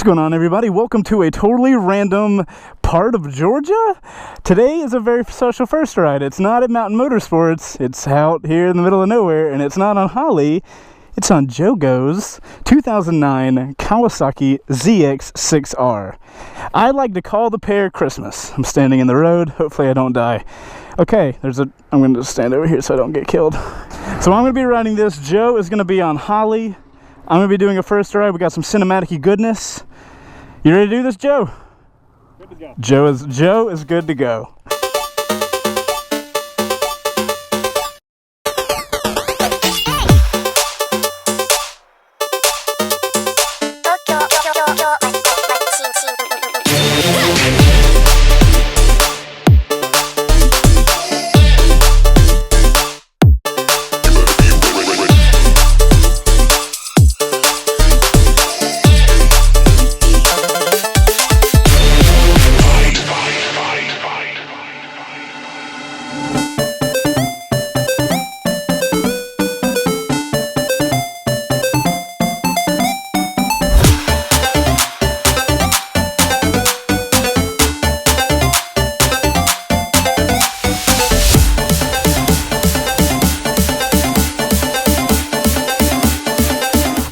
What's going on, everybody? Welcome to a totally random part of Georgia. Today is a very special first ride. It's not at Mountain Motorsports. It's out here in the middle of nowhere, and it's not on Holly. It's on JoeGo's 2009 Kawasaki ZX-6R. I like to call the pair Christmas. I'm standing in the road. Hopefully I don't die. Okay, I'm going to stand over here so I don't get killed. So I'm going to be riding this. Joe is going to be on Holly. I'm going to be doing a first ride. We got some cinematic-y goodness. You ready to do this, Joe? Good to go. Joe is good to go.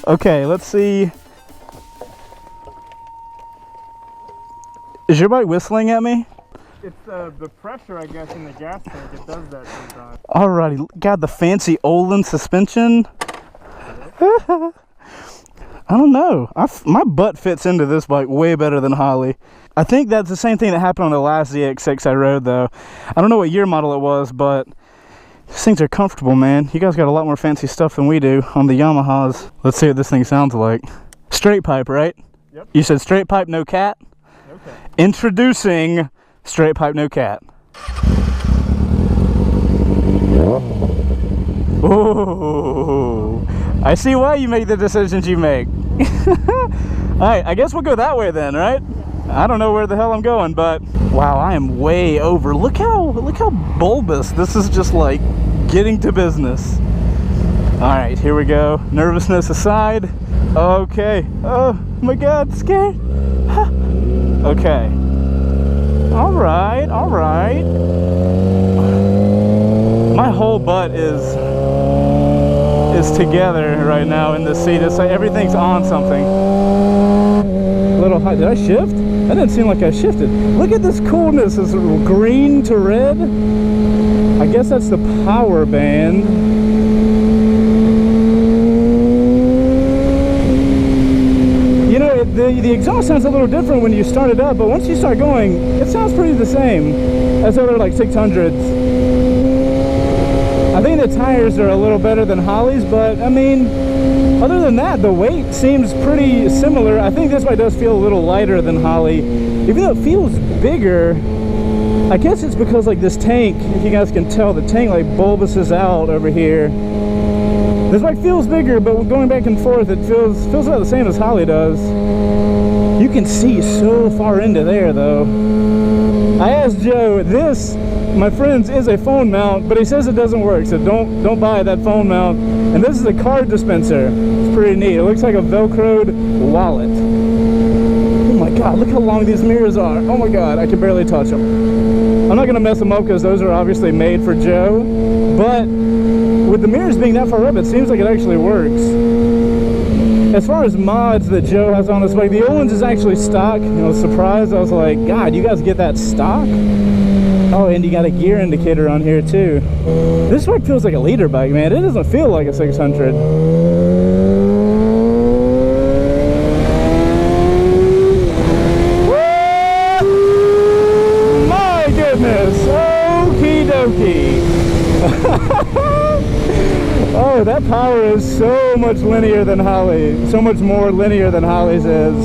Okay, let's see. Is your bike whistling at me? It's the pressure, I guess, in the gas tank. It does that sometimes. Alrighty, got the fancy Olin suspension. I don't know. My butt fits into this bike way better than Holly. I think that's the same thing that happened on the last ZX-6 I rode, though. I don't know what year model it was, but these things are comfortable, man. You guys got a lot more fancy stuff than we do on the Yamahas. Let's see what this thing sounds like. Straight pipe, right? Yep. You said straight pipe, no cat? No cat. Introducing straight pipe, no cat. Oh, I see why you make the decisions you make. Alright, I guess we'll go that way then, right? I don't know where the hell I'm going, but wow, I am way over. Look how bulbous this is, just like getting to business. All right, here we go. Nervousness aside. Okay. Oh my God, scared. Okay. All right. My whole butt is together right now in this seat. It's like everything's on something. A little high. Did I shift? That didn't seem like I shifted. Look at this coolness. This green to red. I guess that's the power band. You know, the exhaust sounds a little different when you start it up, but once you start going, it sounds pretty the same as other like 600s. I think the tires are a little better than Holly's, but I mean, other than that, the weight seems pretty similar. I think this bike does feel a little lighter than Holly. Even though it feels bigger, I guess it's because like this tank, if you guys can tell, the tank like bulbouses out over here. This bike feels bigger, but going back and forth, it feels about the same as Holly does. You can see so far into there though. I asked Joe, this, my friends, is a phone mount, but he says it doesn't work, so don't buy that phone mount. And this is a card dispenser. It's pretty neat. It looks like a velcroed wallet. Oh my God, look how long these mirrors are. Oh my God, I can barely touch them. I'm not gonna mess them up because those are obviously made for Joe, but with the mirrors being that far up, it seems like it actually works. As far as mods that Joe has on this bike, the Olin's is actually stock. You know, surprised. I was like, God, you guys get that stock? Oh, and you got a gear indicator on here too. This bike feels like a leader bike, man. It doesn't feel like a 600. Woo! My goodness. Okie dokie. Oh, that power is so much linear than Holly. So much more linear than Holly's is.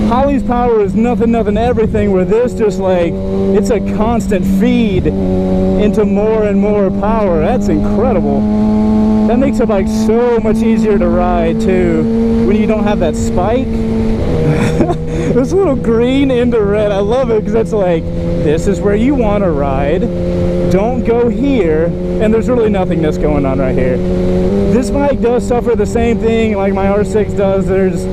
Holly's power is nothing, everything, where this just like, it's a constant feed into more and more power. That's incredible. That makes it like so much easier to ride too, when you don't have that spike. This little green into red, I love it because it's like, this is where you want to ride. Don't go here, and there's really nothingness going on right here. This bike does suffer the same thing like my R6 does. There's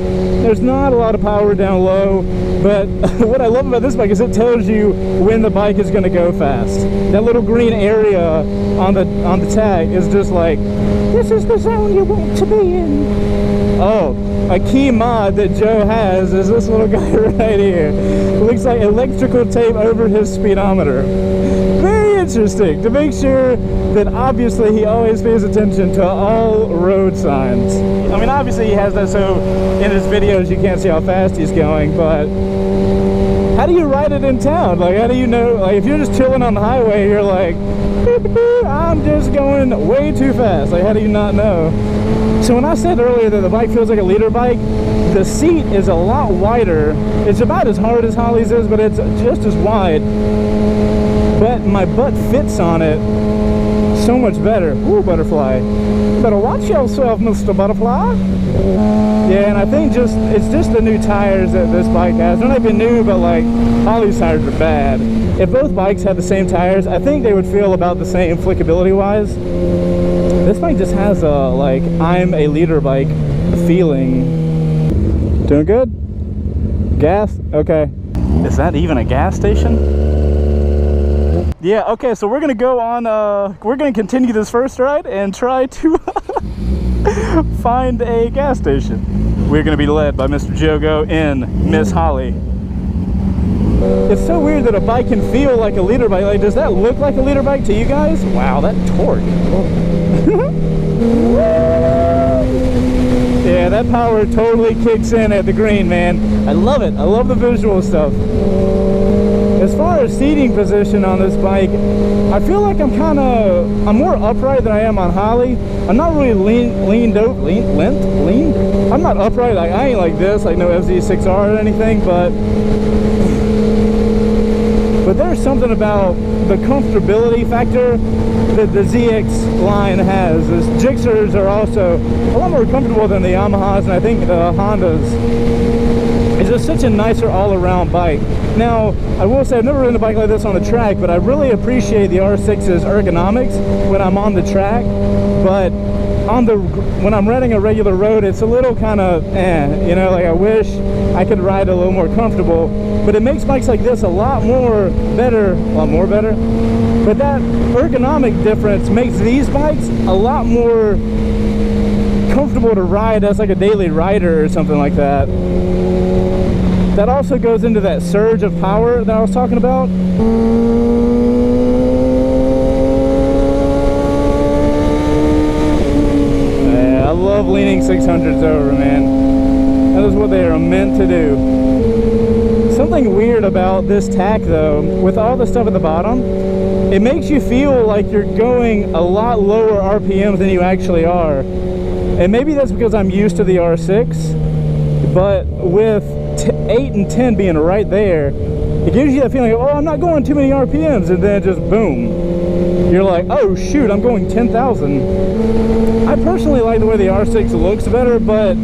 There's not a lot of power down low, but what I love about this bike is it tells you when the bike is going to go fast. That little green area on the tag is just like, this is the zone you want to be in. Oh, a key mod that Joe has is this little guy right here. It looks like electrical tape over his speedometer. Very interesting, to make sure that obviously he always pays attention to all road signs. I mean, obviously he has that so in his videos you can't see how fast he's going, but how do you ride it in town? Like, how do you know? Like, if you're just chilling on the highway, you're like, I'm just going way too fast. Like, how do you not know? So when I said earlier that the bike feels like a leader bike, the seat is a lot wider. It's about as hard as Holly's is, but it's just as wide. But my butt fits on it so much better. Ooh, butterfly. You better watch yourself, Mr. Butterfly. Yeah, and I think it's just the new tires that this bike has. They're not even new, but like Holly's tires are bad. If both bikes had the same tires, I think they would feel about the same flickability wise. This bike just has a like I'm a leader bike feeling. Doing good? Gas? Okay. Is that even a gas station? Yeah, okay, so we're gonna go on, we're gonna continue this first ride and try to find a gas station. We're gonna be led by Mr. JoeGo in Miss Holly. It's so weird that a bike can feel like a leader bike. Like, does that look like a leader bike to you guys? Wow, that torque. Yeah, that power totally kicks in at the green, man. I love it. I love the visual stuff. As far as seating position on this bike, I feel like I'm more upright than I am on Holly. I'm not really leaned. I'm not upright. Like, I ain't like this, like no ZX-6R or anything, but there's something about the comfortability factor that the ZX line has. The Gixxers are also a lot more comfortable than the Yamahas, and I think the Hondas. It's just such a nicer all-around bike. Now, I will say I've never ridden a bike like this on the track, but I really appreciate the R6's ergonomics when I'm on the track. But when I'm riding a regular road, it's a little kind of you know, like I wish I could ride a little more comfortable. But it makes bikes like this a lot better. But that ergonomic difference makes these bikes a lot more comfortable to ride as like a daily rider or something like that. That also goes into that surge of power that I was talking about. Yeah, I love leaning 600s over, man. That is what they are meant to do. Something weird about this tack though, with all the stuff at the bottom, it makes you feel like you're going a lot lower RPMs than you actually are. And maybe that's because I'm used to the R6, but with 8 and 10 being right there, it gives you that feeling of, oh, I'm not going too many RPMs, and then just boom, you're like, oh shoot, I'm going 10,000. I personally like the way the R6 looks better, but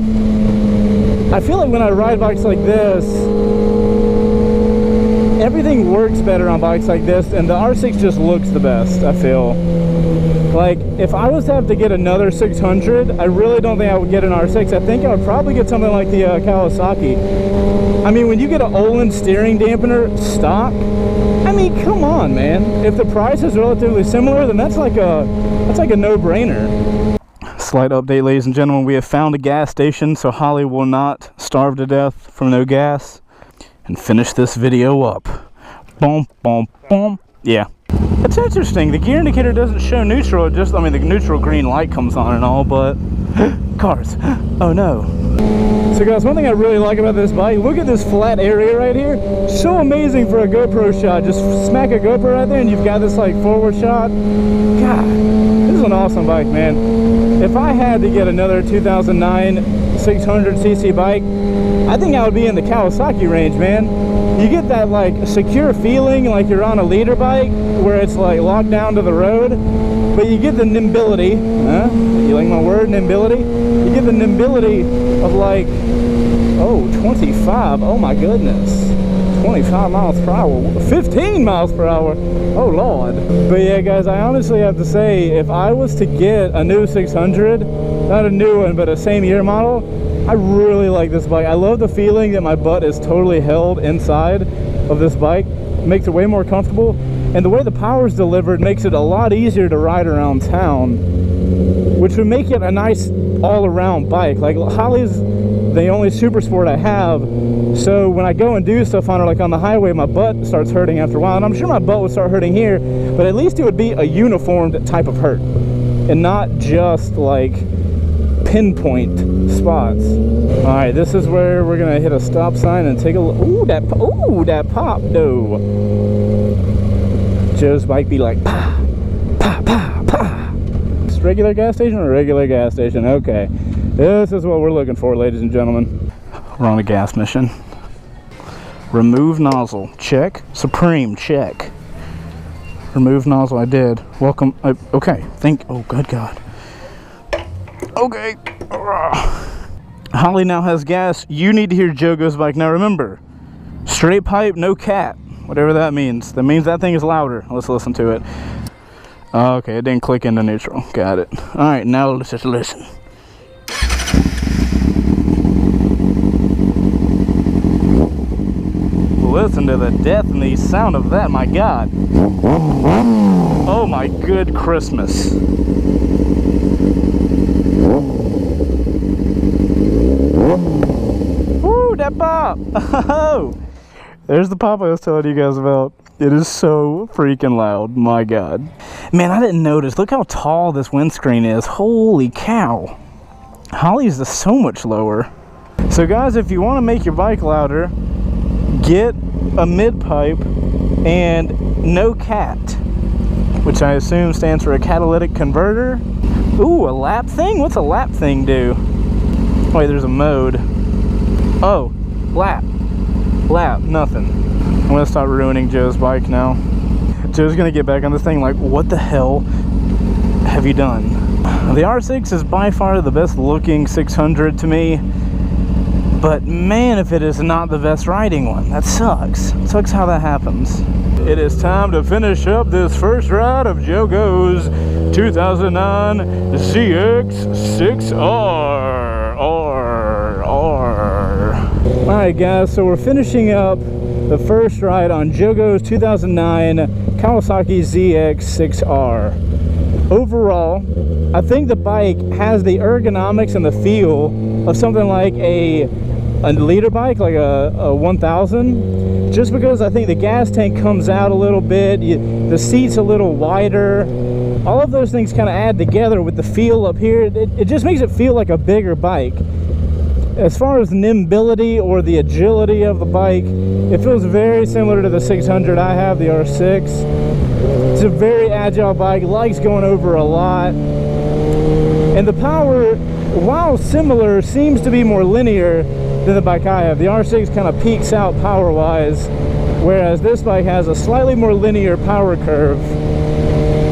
I feel like when I ride bikes like this, everything works better on bikes like this, and the R6 just looks the best, I feel. Like, if I was to have to get another 600, I really don't think I would get an R6. I think I would probably get something like the Kawasaki. I mean, when you get an Olin steering dampener stock, I mean, come on, man. If the price is relatively similar, then that's like a no-brainer. Slight update, ladies and gentlemen. We have found a gas station, so Holly will not starve to death from no gas. And finish this video up. Boom, boom, boom. Yeah. It's interesting, the gear indicator doesn't show neutral, it just, I mean, the neutral green light comes on and all, but cars, oh no. So guys, one thing I really like about this bike, look at this flat area right here. So amazing for a GoPro shot. Just smack a GoPro right there and you've got this like forward shot. God, this is an awesome bike, man. If I had to get another 2009 600cc bike, I think I would be in the Kawasaki range, man. You get that like secure feeling like you're on a leader bike where it's like locked down to the road, but you get the nimbility, you like my word, nimbility? You get the nimbility of like, oh, 25, oh my goodness. 25 miles per hour, 15 miles per hour, oh lord. But yeah guys, I honestly have to say, if I was to get a new 600, not a new one, but a same year model, I really like this bike. I love the feeling that my butt is totally held inside of this bike. It makes it way more comfortable, and the way the power is delivered makes it a lot easier to ride around town, which would make it a nice all-around bike. Like, Holly's the only super sport I have, so when I go and do stuff on her, like on the highway, my butt starts hurting after a while, and I'm sure my butt would start hurting here, but at least it would be a uniformed type of hurt and not just like pinpoint spots. All right, this is where we're gonna hit a stop sign and take a look. Ooh, that pop though. Joe's bike be like pa pa pa pa. It's regular gas station or regular gas station? Okay, this is what we're looking for, ladies and gentlemen. We're on a gas mission. Remove nozzle, check. Supreme, check. Remove nozzle, I did. Welcome, okay, oh good God. Okay. Holly now has gas. You need to hear JoeGo's bike. Now remember, straight pipe, no cat. Whatever that means. That means that thing is louder. Let's listen to it. Okay, it didn't click into neutral. Got it. Alright, now let's just listen. Listen to the death and the sound of that, my God. Oh my good Christmas. Woo, that pop! Oh, there's the pop I was telling you guys about. It is so freaking loud, my God. Man, I didn't notice. Look how tall this windscreen is. Holy cow. Holly's is so much lower. So guys, if you want to make your bike louder, get a mid-pipe and no cat, which I assume stands for a catalytic converter. Ooh, a lap thing? What's a lap thing do? Wait, there's a mode. Oh, lap, nothing. I'm gonna start ruining Joe's bike now. Joe's gonna get back on this thing like, what the hell have you done? The R6 is by far the best looking 600 to me, but man, if it is not the best riding one, that sucks. It sucks how that happens. It is time to finish up this first ride of JoeGo's 2009 ZX-6R. Alright guys, so we're finishing up the first ride on JoeGo's 2009 Kawasaki ZX-6R. Overall, I think the bike has the ergonomics and the feel of something like a liter bike, like a 1000, just because I think the gas tank comes out a little bit, the seat's a little wider. All of those things kind of add together with the feel up here. It just makes it feel like a bigger bike. As far as the nimbility or the agility of the bike, it feels very similar to the 600 I have, the R6. It's a very agile bike, likes going over a lot. And the power, while similar, seems to be more linear than the bike I have. The R6 kind of peaks out power-wise, whereas this bike has a slightly more linear power curve.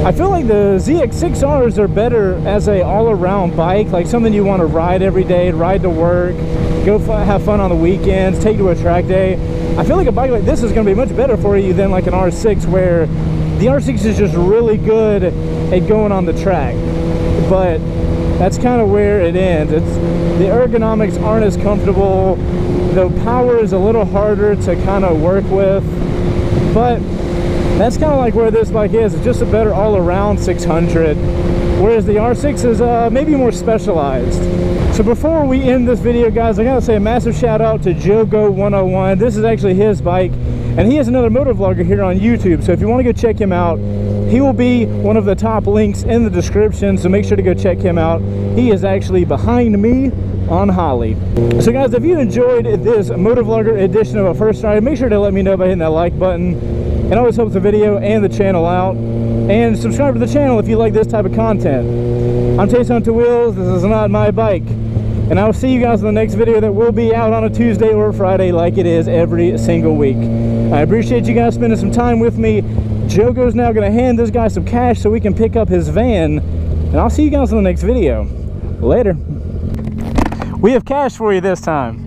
I feel like the ZX-6Rs are better as a all-around bike, like something you want to ride every day, ride to work, go have fun on the weekends, take to a track day. I feel like a bike like this is going to be much better for you than like an R6, where the R6 is just really good at going on the track. But that's kind of where it ends. The ergonomics aren't as comfortable. The power is a little harder to kind of work with. But that's kind of like where this bike is. It's just a better all-around 600, whereas the R6 is maybe more specialized. So before we end this video, guys, I gotta say a massive shout out to JoeGo101. This is actually his bike, and he has another motor vlogger here on YouTube. So if you want to go check him out, he will be one of the top links in the description, so make sure to go check him out. He is actually behind me on Holly. So guys, if you enjoyed this motor vlogger edition of a first ride, make sure to let me know by hitting that like button. It always helps the video and the channel out. And subscribe to the channel if you like this type of content. I'm Chaseontwowheels. This is not my bike. And I will see you guys in the next video that will be out on a Tuesday or a Friday like it is every single week. I appreciate you guys spending some time with me. JoeGo's now going to hand this guy some cash so we can pick up his van. And I'll see you guys in the next video. Later. We have cash for you this time.